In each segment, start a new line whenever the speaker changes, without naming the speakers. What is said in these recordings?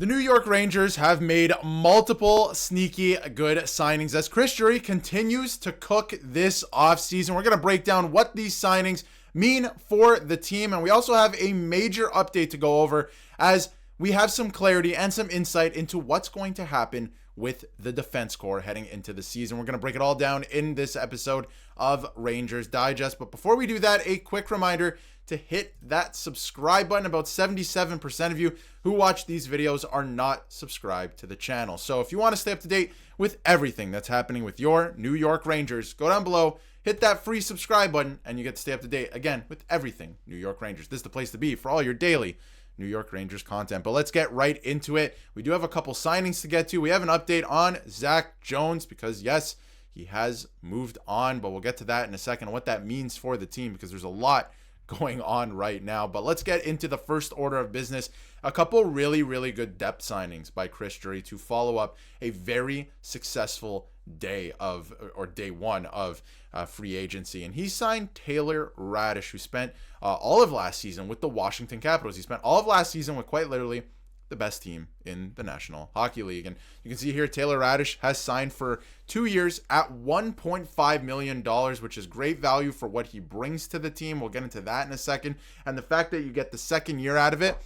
The New York Rangers have made multiple sneaky good signings as Chris Drury continues to cook this offseason. We're going to break down what these signings mean for the team, and we also have a major update to go over as we have some clarity and some insight into what's going to happen with the defense core heading into the season. We're going to break it all down in this episode of Rangers Digest. But before we do that, a quick reminder to hit that subscribe button. About 77% of you who watch these videos are not subscribed to the channel. So if you want to stay up to date with everything that's happening with your New York Rangers, go down below, hit that free subscribe button, and you get to stay up to date again with everything New York Rangers. This is the place to be for all your daily New York Rangers content. But let's get right into it. We do have a couple signings to get to. We have an update on Zac Jones because, yes, he has moved on, but we'll get to that in a second, what that means for the team because there's a lot going on right now. But let's get into the first order of business. A couple really good depth signings by Chris Drury to follow up a very successful day one of free agency. And he signed Taylor Raddysh, who spent all of last season with the Washington Capitals. He spent all of last season with quite literally the best team in the National Hockey League. And you can see here Taylor Raddysh has signed for 2 years at $1.5 million, which is great value for what he brings to the team. We'll get into that in a second. And the fact that you get the second year out of it,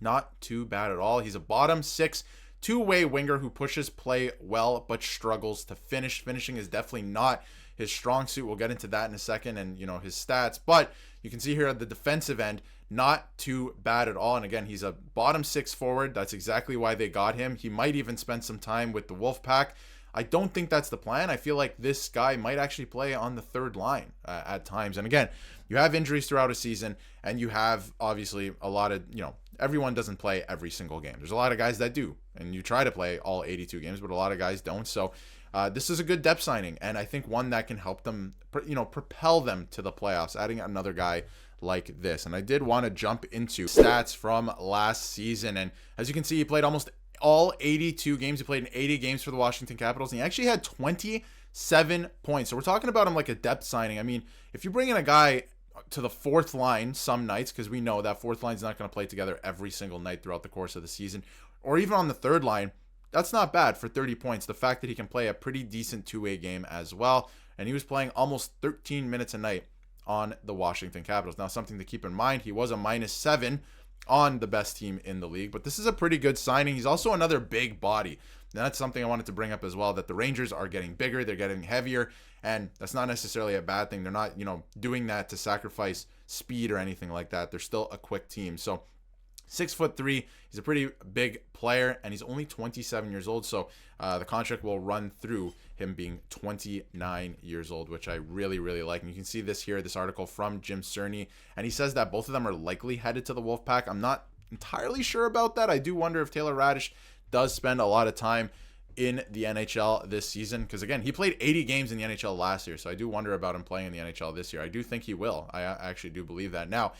not too bad at all. He's a bottom six two-way winger who pushes play well but struggles to finish. Finishing is definitely not his strong suit. We'll get into that in a second and, his stats. But you can see here at the defensive end, not too bad at all. And again, he's a bottom six forward. That's exactly why they got him. He might even spend some time with the Wolfpack. I don't think that's the plan. I feel like this guy might actually play on the third line at times. And again, you have injuries throughout a season, and you have obviously a lot of, everyone doesn't play every single game. There's a lot of guys that do, and you try to play all 82 games, but a lot of guys don't. So this is a good depth signing, and I think one that can help them, propel them to the playoffs, adding another guy like this. And I did want to jump into stats from last season, and as you can see, he played almost all 82 games. He played in 80 games for the Washington Capitals, and he actually had 27 points. So we're talking about him like a depth signing. I mean, if you bring in a guy to the fourth line some nights, because we know that fourth line's not going to play together every single night throughout the course of the season, or even on the third line, that's not bad for 30 points. The fact that he can play a pretty decent two-way game as well, and he was playing almost 13 minutes a night on the Washington Capitals. Now, something to keep in mind, he was a -7 on the best team in the league, but this is a pretty good signing. He's also another big body. Now, that's something I wanted to bring up as well, that the Rangers are getting bigger, they're getting heavier, and that's not necessarily a bad thing. They're not, doing that to sacrifice speed or anything like that. They're still a quick team. So 6'3", he's a pretty big player, and he's only 27 years old. So the contract will run through him being 29 years old, which I really like. And you can see this here, this article from Jim Cerny, and he says that both of them are likely headed to the Wolfpack. I'm not entirely sure about that. I do wonder if Taylor Raddysh does spend a lot of time in the NHL this season, because again, he played 80 games in the NHL last year, so I do wonder about him playing in the NHL this year. I do think he will. I actually do believe that. Now,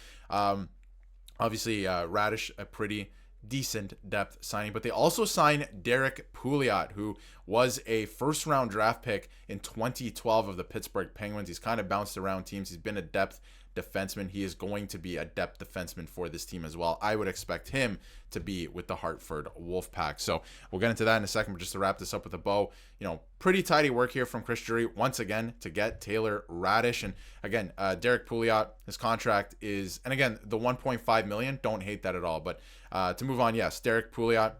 obviously, Raddysh, a pretty decent depth signing, but they also signed Derrick Pouliot, who was a first-round draft pick in 2012 of the Pittsburgh Penguins. He's kind of bounced around teams. He's been a depth defenseman. He is going to be a depth defenseman for this team as well. I would expect him to be with the Hartford Wolfpack. So we'll get into that in a second, but just to wrap this up with a bow, pretty tidy work here from Chris Drury once again to get Taylor Raddysh. And again, Derrick Pouliot, his contract is, and again, the $1.5 million, don't hate that at all. But to move on, yes, Derrick Pouliot,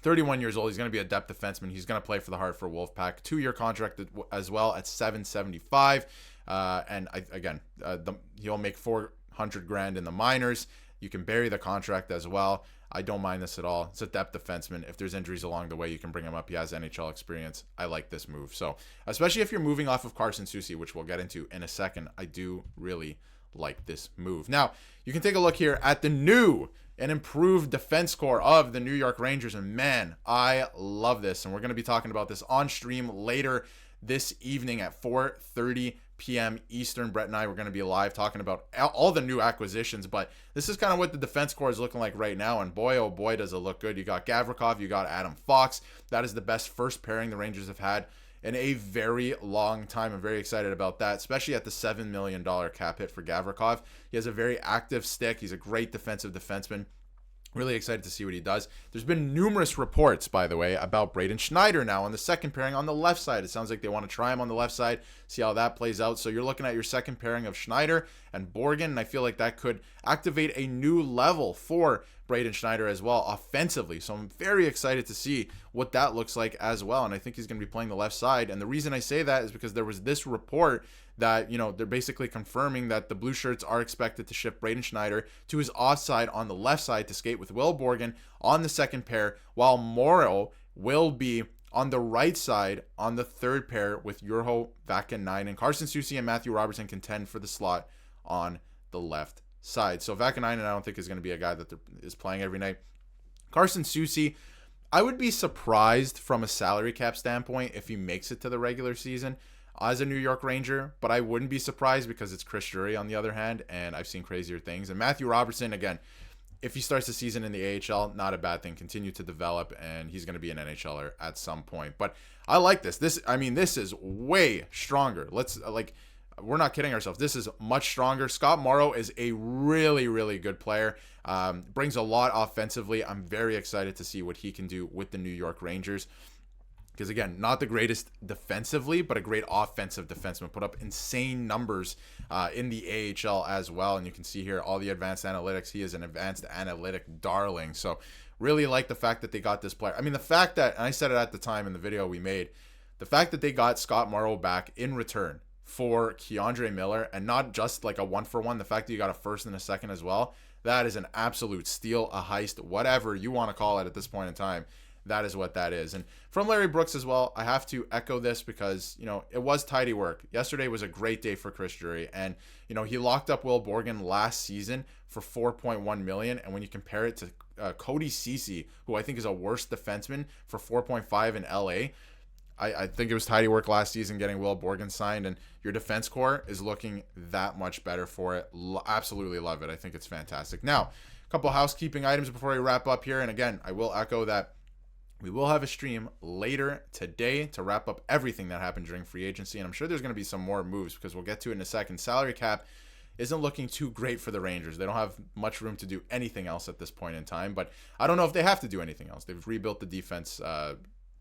31 years old. He's going to be a depth defenseman. He's going to play for the Hartford Wolfpack. 2-year contract as well at $775. And he'll make $400,000 in the minors. You can bury the contract as well. I don't mind this at all. It's a depth defenseman. If there's injuries along the way, you can bring him up. He has NHL experience. I like this move. So, especially if you're moving off of Carson Soucy, which we'll get into in a second, I do really like this move. Now, you can take a look here at the new and improved defense core of the New York Rangers, and man, I love this. And we're going to be talking about this on stream later this evening at 4:30 p.m. Eastern. Brett and I were going to be live talking about all the new acquisitions, but this is kind of what the defense core is looking like right now, and boy, oh boy, does it look good. You got Gavrikov, you got Adam Fox. That is the best first pairing the Rangers have had in a very long time. I'm very excited about that, especially at the $7 million cap hit for Gavrikov. He has a very active stick. He's a great defensive defenseman. Really excited to see what he does. There's been numerous reports, by the way, about Braden Schneider now on the second pairing on the left side. It sounds like they want to try him on the left side, see how that plays out. So you're looking at your second pairing of Schneider and Borgen, and I feel like that could activate a new level for Braden Schneider as well offensively. So I'm very excited to see what that looks like as well. And I think he's going to be playing the left side. And the reason I say that is because there was this report that, they're basically confirming that the Blue Shirts are expected to shift Braden Schneider to his offside on the left side to skate with Will Borgen on the second pair, while Morrow will be on the right side on the third pair with Urho, Vakanainen, and Carson Soucy and Matthew Robertson contend for the slot on the left side. So Vakanainen, I don't think is going to be a guy that is playing every night. Carson Soucy, I would be surprised from a salary cap standpoint if he makes it to the regular season as a New York Ranger, but I wouldn't be surprised because it's Chris Drury on the other hand, and I've seen crazier things. And Matthew Robertson, again, if he starts the season in the AHL, not a bad thing. Continue to develop, and he's going to be an NHLer at some point. But I like this. This is way stronger. We're not kidding ourselves. This is much stronger. Scott Morrow is a really, really good player. Brings a lot offensively. I'm very excited to see what he can do with the New York Rangers. Because, again, not the greatest defensively, but a great offensive defenseman. Put up insane numbers in the AHL as well. And you can see here all the advanced analytics. He is an advanced analytic darling. So really like the fact that they got this player. I mean, the fact that, and I said it at the time in the video we made, the fact that they got Scott Morrow back in return for Keandre Miller, and not just like a 1-for-1, the fact that you got a first and a second as well, that is an absolute steal, a heist, whatever you want to call it at this point in time. That is what that is. And from Larry Brooks as well, I have to echo this because, it was tidy work. Yesterday was a great day for Chris Drury. And, he locked up Will Borgen last season for $4.1 million. And when you compare it to Cody Ceci, who I think is a worse defenseman, for $4.5 in LA, I think it was tidy work last season getting Will Borgen signed. And your defense core is looking that much better for it. Absolutely love it. I think it's fantastic. Now, a couple housekeeping items before we wrap up here. And again, I will echo that we will have a stream later today to wrap up everything that happened during free agency. And I'm sure there's going to be some more moves because we'll get to it in a second. Salary cap isn't looking too great for the Rangers. They don't have much room to do anything else at this point in time. But I don't know if they have to do anything else. They've rebuilt the defense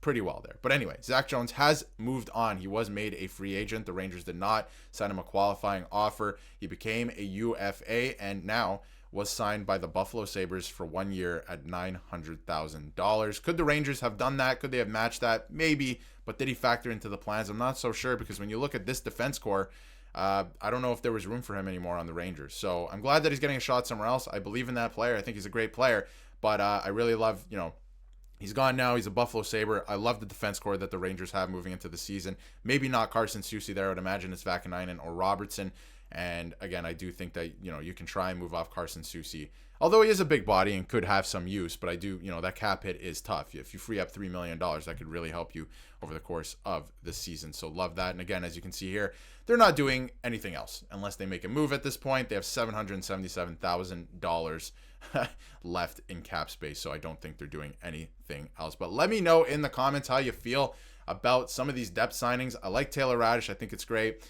pretty well there. But anyway, Zac Jones has moved on. He was made a free agent. The Rangers did not sign him a qualifying offer. He became a UFA and now was signed by the Buffalo Sabres for 1 year at $900,000. Could the Rangers have done that? Could they have matched that? Maybe, but did he factor into the plans? I'm not so sure because when you look at this defense core, I don't know if there was room for him anymore on the Rangers. So I'm glad that he's getting a shot somewhere else. I believe in that player. I think he's a great player, but I really love, he's gone now. He's a Buffalo Sabre. I love the defense core that the Rangers have moving into the season. Maybe not Carson Soucy there. I would imagine it's Vakanainen or Robertson. And again, I do think that, you can try and move off Carson Soucy, although he is a big body and could have some use. But I do, that cap hit is tough. If you free up $3 million, that could really help you over the course of the season. So love that. And again, as you can see here, they're not doing anything else unless they make a move at this point. They have $777,000 left in cap space. So I don't think they're doing anything else. But let me know in the comments how you feel about some of these depth signings. I like Taylor Raddysh. I think it's great.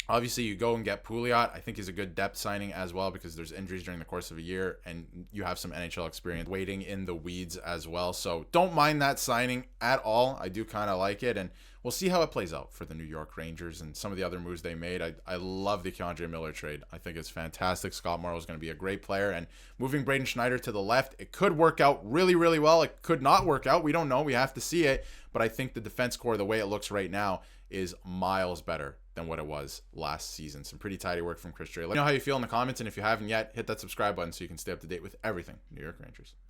Obviously, you go and get Pouliot. I think he's a good depth signing as well because there's injuries during the course of a year and you have some NHL experience waiting in the weeds as well. So don't mind that signing at all. I do kind of like it, and we'll see how it plays out for the New York Rangers and some of the other moves they made. I love the Keandre Miller trade. I think it's fantastic. Scott Morrow is going to be a great player, and moving Braden Schneider to the left, it could work out really, really well. It could not work out. We don't know. We have to see it, but I think the defense core, the way it looks right now, is miles better than what it was last season. Some pretty tidy work from Chris Drury. Let me know how you feel in the comments, and if you haven't yet, hit that subscribe button so you can stay up to date with everything New York Rangers.